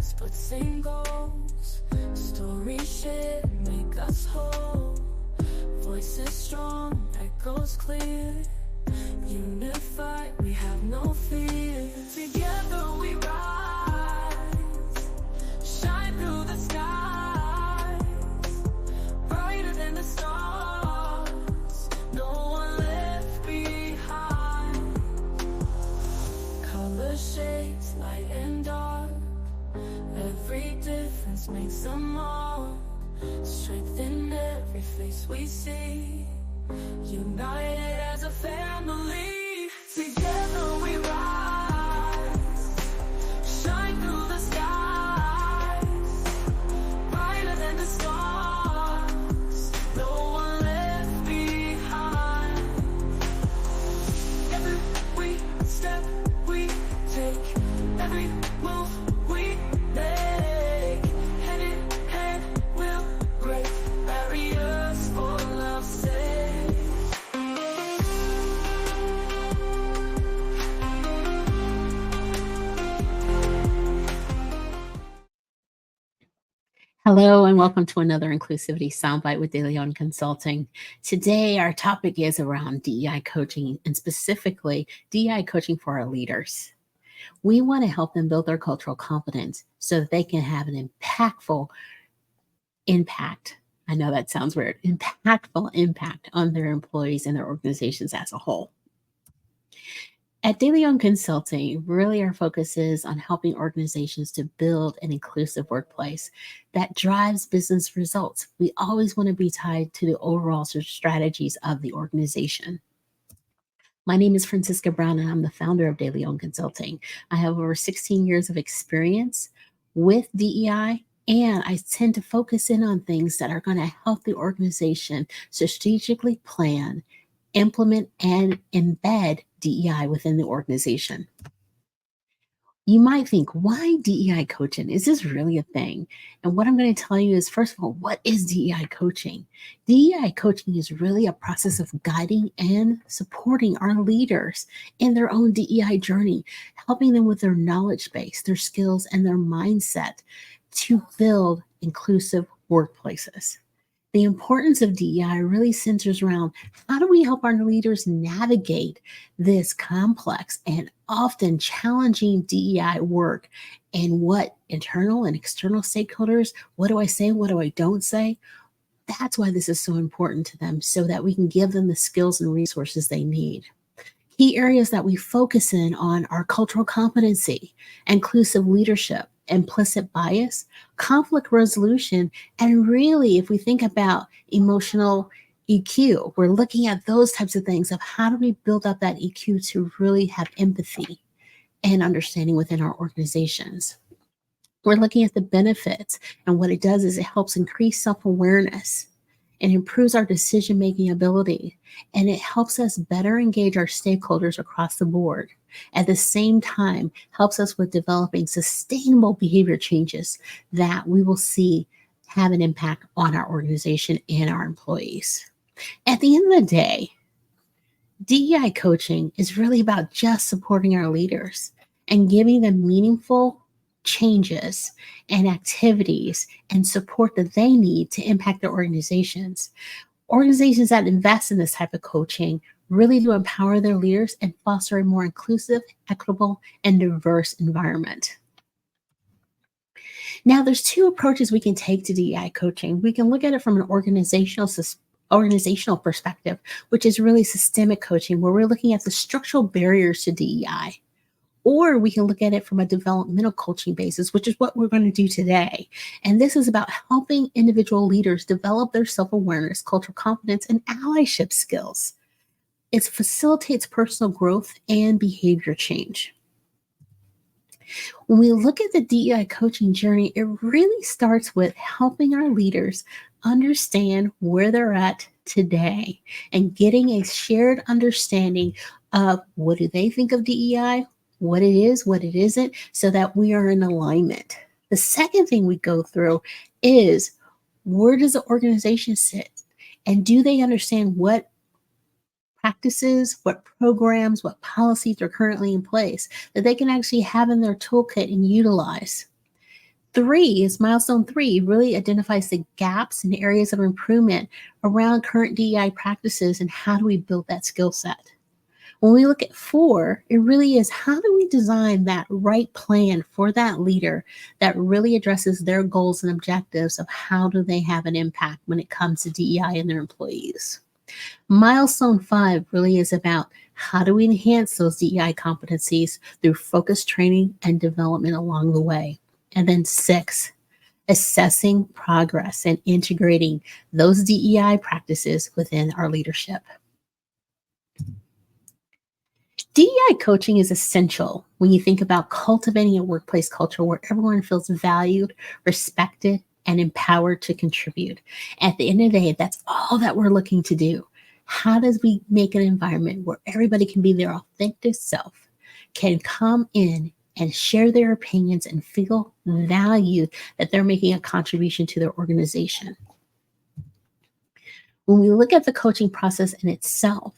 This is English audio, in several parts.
us, but same goals. Stories shared make us whole. Voices strong, echoes clear. Unified, we have no fear. Together we rise, shine through the skies, brighter than the stars, no one left behind. Color shades, light and dark, every difference makes them all. Strength in every face we see, united as a family. Together we rise, shine through the skies, brighter than the stars, no one left behind. Every step we take, every move we make, hand in hand we'll break barriers for love's sake. Hello, and welcome to another Inclusivity Soundbite with DeLeon Consulting. Today, our topic is around DEI coaching, and specifically DEI coaching for our leaders. We want to help them build their cultural competence so that they can have an impactful impact. I know that sounds weird. Impactful impact on their employees and their organizations as a whole. At DeLeon Consulting, really our focus is on helping organizations to build an inclusive workplace that drives business results. We always want to be tied to the overall strategies of the organization. My name is Francisca Brown, and I'm the founder of DeLeon Consulting. I have over 16 years of experience with DEI, and I tend to focus in on things that are going to help the organization strategically plan, implement, and embed DEI within the organization. You might think, why DEI coaching? Is this really a thing? And what I'm going to tell you is, first of all, what is DEI coaching? DEI coaching is really a process of guiding and supporting our leaders in their own DEI journey, helping them with their knowledge base, their skills, and their mindset to build inclusive workplaces. The importance of DEI really centers around how do we help our leaders navigate this complex and often challenging DEI work, and what internal and external stakeholders, what do I say, what do I don't say? That's why this is so important to them, so that we can give them the skills and resources they need. Key areas that we focus in on are cultural competency, inclusive leadership, implicit bias, conflict resolution, and really, if we think about emotional EQ, we're looking at those types of things of how do we build up that EQ to really have empathy and understanding within our organizations. We're looking at the benefits, and what it does is it helps increase self-awareness and improves our decision-making ability, and it helps us better engage our stakeholders across the board. At the same time, helps us with developing sustainable behavior changes that we will see have an impact on our organization and our employees. At the end of the day, DEI coaching is really about just supporting our leaders and giving them meaningful changes and activities and support that they need to impact their organizations. Organizations that invest in this type of coaching really do empower their leaders and foster a more inclusive, equitable, and diverse environment. Now, there's two approaches we can take to DEI coaching. We can look at it from an organizational perspective, which is really systemic coaching, where we're looking at the structural barriers to DEI. Or we can look at it from a developmental coaching basis, which is what we're going to do today. And this is about helping individual leaders develop their self-awareness, cultural competence, and allyship skills. It facilitates personal growth and behavior change. When we look at the DEI coaching journey, it really starts with helping our leaders understand where they're at today and getting a shared understanding of what do they think of DEI, what it is, what it isn't, so that we are in alignment. The second thing we go through is, where does the organization sit? And do they understand what practices, what programs, what policies are currently in place that they can actually have in their toolkit and utilize? Milestone 3 really identifies the gaps and areas of improvement around current DEI practices and how do we build that skill set. When we look at 4, it really is how do we design that right plan for that leader that really addresses their goals and objectives of how do they have an impact when it comes to DEI and their employees. Milestone 5 really is about how do we enhance those DEI competencies through focused training and development along the way. And then 6, assessing progress and integrating those DEI practices within our leadership. DEI coaching is essential when you think about cultivating a workplace culture where everyone feels valued, respected, and empowered to contribute. At the end of the day, that's all that we're looking to do. How does we make an environment where everybody can be their authentic self, can come in and share their opinions and feel valued that they're making a contribution to their organization? When we look at the coaching process in itself,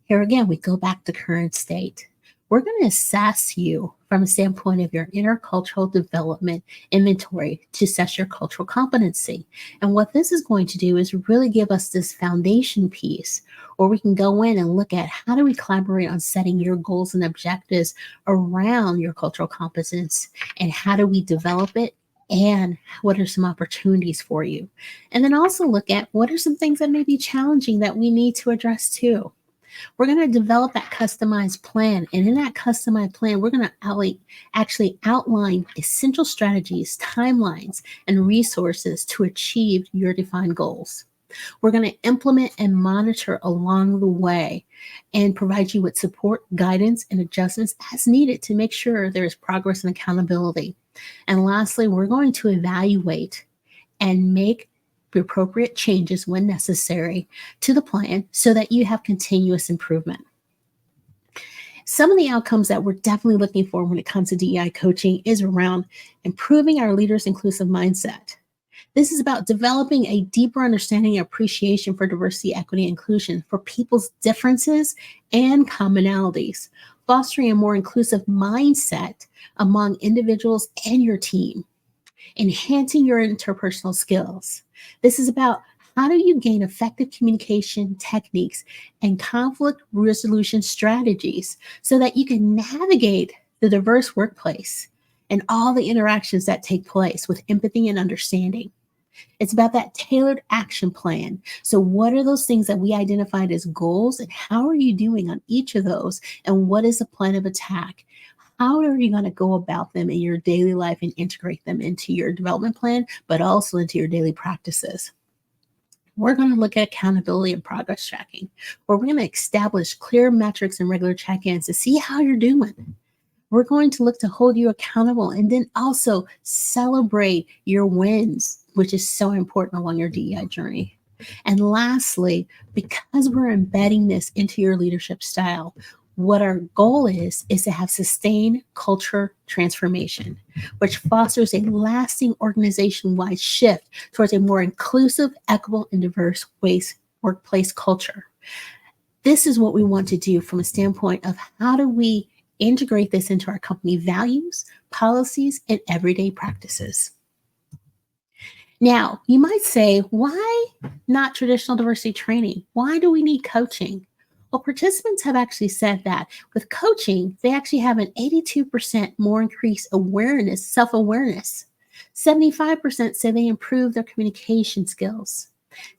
here again, we go back to current state. We're going to assess you from a standpoint of your intercultural development inventory to assess your cultural competency. And what this is going to do is really give us this foundation piece where we can go in and look at how do we collaborate on setting your goals and objectives around your cultural competence and how do we develop it and what are some opportunities for you. And then also look at what are some things that may be challenging that we need to address too. We're going to develop that customized plan. And in that customized plan, we're going to actually outline essential strategies, timelines, and resources to achieve your defined goals. We're going to implement and monitor along the way and provide you with support, guidance, and adjustments as needed to make sure there is progress and accountability. And lastly, we're going to evaluate and make the appropriate changes when necessary to the plan so that you have continuous improvement. Some of the outcomes that we're definitely looking for when it comes to DEI coaching is around improving our leaders' inclusive mindset. This is about developing a deeper understanding and appreciation for diversity, equity, and inclusion for people's differences and commonalities, fostering a more inclusive mindset among individuals and your team, enhancing your interpersonal skills. This is about how do you gain effective communication techniques and conflict resolution strategies so that you can navigate the diverse workplace and all the interactions that take place with empathy and understanding. It's about that tailored action plan. So what are those things that we identified as goals and how are you doing on each of those? And what is the plan of attack? How are you going to go about them in your daily life and integrate them into your development plan, but also into your daily practices? We're going to look at accountability and progress tracking, where we're going to establish clear metrics and regular check-ins to see how you're doing. We're going to look to hold you accountable and then also celebrate your wins, which is so important along your DEI journey. And lastly, because we're embedding this into your leadership style, what our goal is to have sustained culture transformation, which fosters a lasting organization-wide shift towards a more inclusive, equitable, and diverse workplace culture. This is what we want to do from a standpoint of how do we integrate this into our company values, policies, and everyday practices. Now, you might say, why not traditional diversity training? Why do we need coaching? Well, participants have actually said that with coaching, they actually have an 82% more increased awareness, self-awareness. 75% say they improve their communication skills.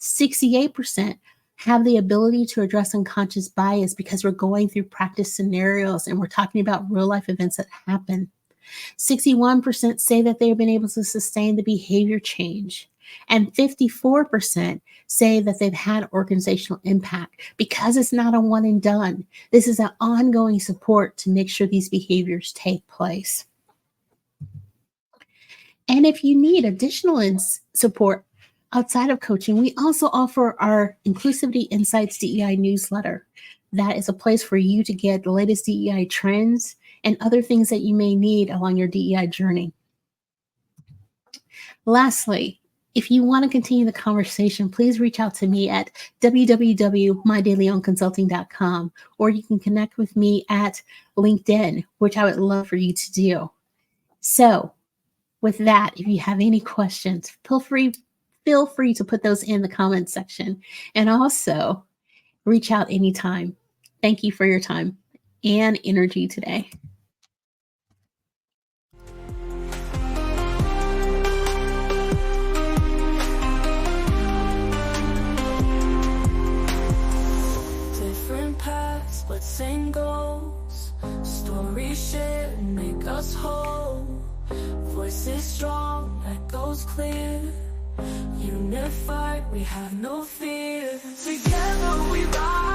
68% have the ability to address unconscious bias because we're going through practice scenarios and we're talking about real life events that happen. 61% say that they've been able to sustain the behavior change. And 54% say that they've had organizational impact because it's not a one and done. This is an ongoing support to make sure these behaviors take place. And if you need additional support outside of coaching, we also offer our Inclusivity Insights DEI newsletter. That is a place for you to get the latest DEI trends and other things that you may need along your DEI journey. Lastly, if you want to continue the conversation, please reach out to me at www.mydailyonconsulting.com, or you can connect with me at LinkedIn, which I would love for you to do. So With that, if you have any questions, feel free to put those in the comments section, and also reach out anytime. Thank you for your time and energy today. Different paths, but same goals. Stories shared make us whole. Voices strong, echoes clear. Unified, we have no fear. Together we rise.